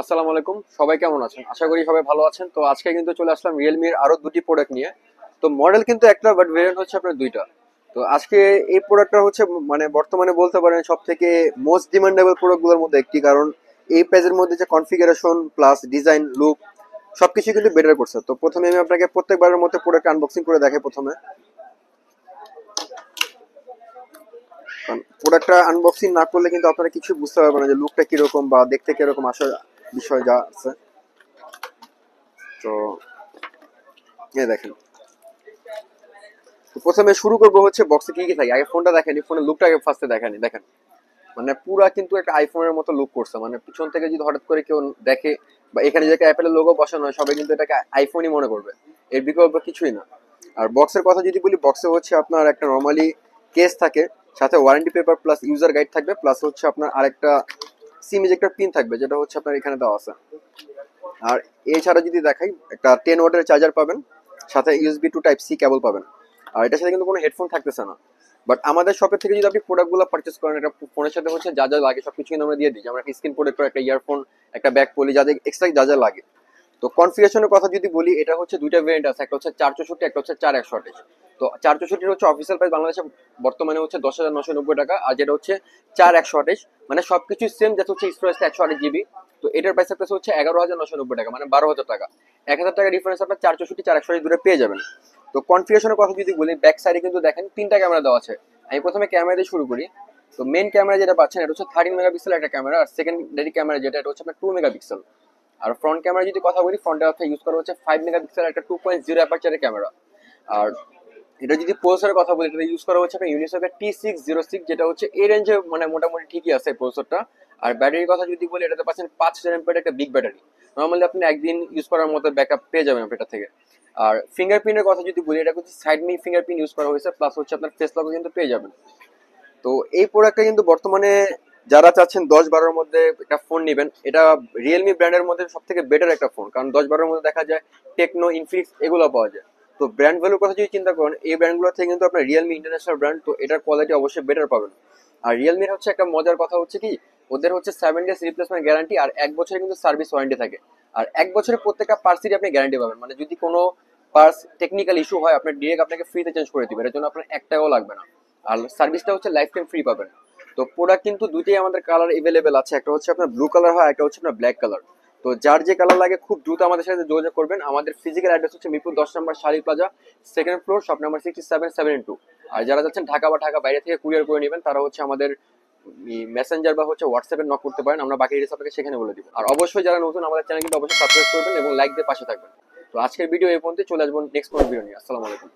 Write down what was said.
আসসালামু আলাইকুম, সবাই কেমন আছেন? আশা করি সবাই ভালো আছেন। তো আজকে কিন্তু চলে আসলাম রিয়েলমির আরো দুটি প্রোডাক্ট নিয়ে। তো মডেল কিন্তু একটা, বাট ভেরিয়েন্ট হচ্ছে আপনার দুইটা। তো আজকে এই প্রোডাক্টটা হচ্ছে মানে বর্তমানে বলতে পারেন সব থেকে মোস্ট ডিমান্ডেবল প্রোডাক্টগুলোর মধ্যে একটি, কারণ এই প্রাইজের মধ্যে যে কনফিগারেশন প্লাস ডিজাইন লুক সবকিছু কিন্তু বেটার করছে। তো প্রথমে আমি আপনাকে প্রত্যেকবারের মধ্যে প্রোডাক্ট আনবক্সিং করে দেখাই প্রথমে। প্রোডাক্টটা আনবক্সিং না করলে কিন্তু আপনারা কিছু বুঝতে পারবেন না যে লুকটা কিরকম বা দেখতে কিরকম আসার বিষয় যা আছে। তো এই দেখেন, তো প্রথমে শুরু করবো হচ্ছে বক্সে কি কি থাকে। আগে ফোনটা দেখেনি, ফোনের লুকটা আগে ফার্স্টে দেখেনি। দেখেন মানে পুরা কিন্তু একটা আইফোনের মতো লুক করছে। মানে পিছন থেকে যদি হঠাৎ করে কেউ দেখে বা এখানে যে অ্যাপেলের লোগো বসানো হয়, সবাই কিন্তু এটাকে আইফোনই মনে করবে, এর বিকল্প কিছুই না। আর বক্সের কথা যদি বলি, বক্সে হচ্ছে আপনার একটা নর্মালি কেস থাকে, সাথে warranty paper plus user guide থাকবে, প্লাস হচ্ছে আপনার আরেকটা সিম ইজেক্টর পিন থাকবে, যেটা হচ্ছে আপনার এখানে দেওয়া আছে। আর এছাড়া যদি দেখাই, একটা 10 ওয়াটের চার্জার পাবেন, সাথে USB to type C cable পাবেন। আর এটার সাথে কিন্তু কোনো হেডফোন থাকতেছে না। বাট আমাদের শপের থেকে যদি আপনি প্রোডাক্টগুলো পারচেস করেন, এটা ফোনের সাথে হচ্ছে যা যা লাগে সবকিছু কিন্তু আমরা দিয়ে দিই। যেমন একটা স্ক্রিন প্রোটেক্টর, একটা ইয়ারফোন, একটা ব্যাক পলি, যাদের এক্সট্রা যা যা লাগে। তো কনফিগারেশনের কথা যদি বলি, এটা হচ্ছে দুইটা ভেরিয়েন্ট আছে, একটা হচ্ছে 464, একটা হচ্ছে 4128। তো 464 হচ্ছে অফিসিয়াল প্রাইস বাংলাদেশে বর্তমানে হচ্ছে 10,990 টাকা, আর যেটা হচ্ছে 4128 মানে সবকিছু সেম, যেটা হচ্ছে স্টোরেজ 128 জিবি। তো এটার প্রাইস থাকতেছে হচ্ছে 11,990 টাকা, মানে 12,000 টাকা। 1,000 টাকা ডিফারেন্স আপনার 464, 4128 দূরে পেয়ে যাবেন। তো কনফিগারেশনের কথা যদি বলি, ব্যাক সাইডে কিন্তু দেখেন তিনটা ক্যামেরা দেওয়া আছে। আমি প্রথমে ক্যামেরা দিয়ে শুরু করি। তো মেন ক্যামেরা যেটা পাচ্ছেন, এটা হচ্ছে 13 মেগাপিক্সেল একটা ক্যামেরা। আর সেকেন্ডারি ক্যামেরা যেটা, এটা হচ্ছে আপনার 2 মেগাপিক্সেল। আর ফ্রন্ট ক্যামেরা যদি কথা বলি, ফ্রন্টে হচ্ছে ইউজ করা হচ্ছে 5 মেগাপিক্সেল একটা 2.0 অ্যাপারচারের ক্যামেরা। আর এটা যদি প্রসেসরের কথা বলি, এটা ইউজ করা হচ্ছে আপনার ইউনিসকের T606, যেটা হচ্ছে এই রেঞ্জে মানে মোটামুটি ঠিকই আছে প্রসেসরটা। আর ব্যাটারির কথা যদি বলি, এটাতে পাচ্ছেন 5000 mAh একটা বিগ ব্যাটারি। নর্মালি আপনি একদিন ইউজ করার মতো ব্যাকআপ পেয়ে যাবেন এটা থেকে। আর ফিঙ্গারপ্রিন্টের কথা যদি বলি, এটা হচ্ছে সাইড মি ফিঙ্গারপ্রিন্ট ইউজ করা হয়েছে, প্লাস হচ্ছে আপনার ফেস লকও কিন্তু পেয়ে যাবেন। তো এই প্রোডাক্টটা কিন্তু বর্তমানে যারা চাচ্ছেন 10-12-এর মধ্যে একটা ফোন নেবেন, এটা রিয়েলমি ব্র্যান্ডের মধ্যে সব থেকে বেটার একটা ফোন। কারণ 10-12-এর মধ্যে দেখা যায় টেকনো, ইনফিনিক্স এগুলো পাওয়া যায়। তো ব্র্যান্ড ভ্যালুর কথা যদি চিন্তা করেন, এই ব্র্যান্ডগুলো থেকে কিন্তু আপনার রিয়েলমি ইন্টারন্যাশনাল ব্র্যান্ড, তো এটার কোয়ালিটি অবশ্যই বেটার পাবেন। আর রিয়েলমির হচ্ছে একটা মজার কথা হচ্ছে কি, ওদের হচ্ছে 7 days রিপ্লেসমেন্ট গ্যারান্টি, আর 1 বছরে কিন্তু সার্ভিস ওয়ারেন্টি থাকে। আর 1 বছরে প্রত্যেকটা পার্সেরই আপনি গ্যারান্টি পাবেন। মানে যদি কোনো পার্স টেকনিক্যাল ইস্যু হয়, আপনার ডিরেক্ট আপনাকে ফ্রিতে চেঞ্জ করে দিবে, এর জন্য আপনার 1 টাকাও লাগবে না। আর সার্ভিসটা হচ্ছে লাইফ টাইম ফ্রি পাবেন। তো প্রোডাক্ট কিন্তু দুইটাই আমাদের কালার এভেলেবেল আছে, একটা হচ্ছে আপনার ব্লু কালার হয়, একটা হচ্ছে আপনার ব্ল্যাক কালার। তো যার যে কালার লাগে খুব দ্রুত আমাদের সাথে যোগাযোগ করবেন। আমাদের ফিজিক্যাল অ্যাড্রেস হচ্ছে মিরপুর 10 নম্বর শালি plaza, second floor, shop number 6772। আর যারা যাচ্ছেন ঢাকা বা ঢাকা বাইরে থেকে কুরিয়ার করে নেবেন, তারা হচ্ছে আমাদের মেসেঞ্জার বা হচ্ছে হোয়াটসঅ্যাপে নক করতে পারেন, আমরা বাকি ডিটেইলস আপনাকে সেখানে বলে দিব। আর অবশ্যই যারা নতুন, আমাদের চ্যানেল কিন্তু অবশ্যই সাবস্ক্রাইব করবেন এবং লাইক দিয়ে পাশে থাকবেন। তো আজকের ভিডিও এই পর্যন্ত, চলে আসবো নেক্সট কোনো ভিডিও নিয়ে। আসসালামু আলাইকুম।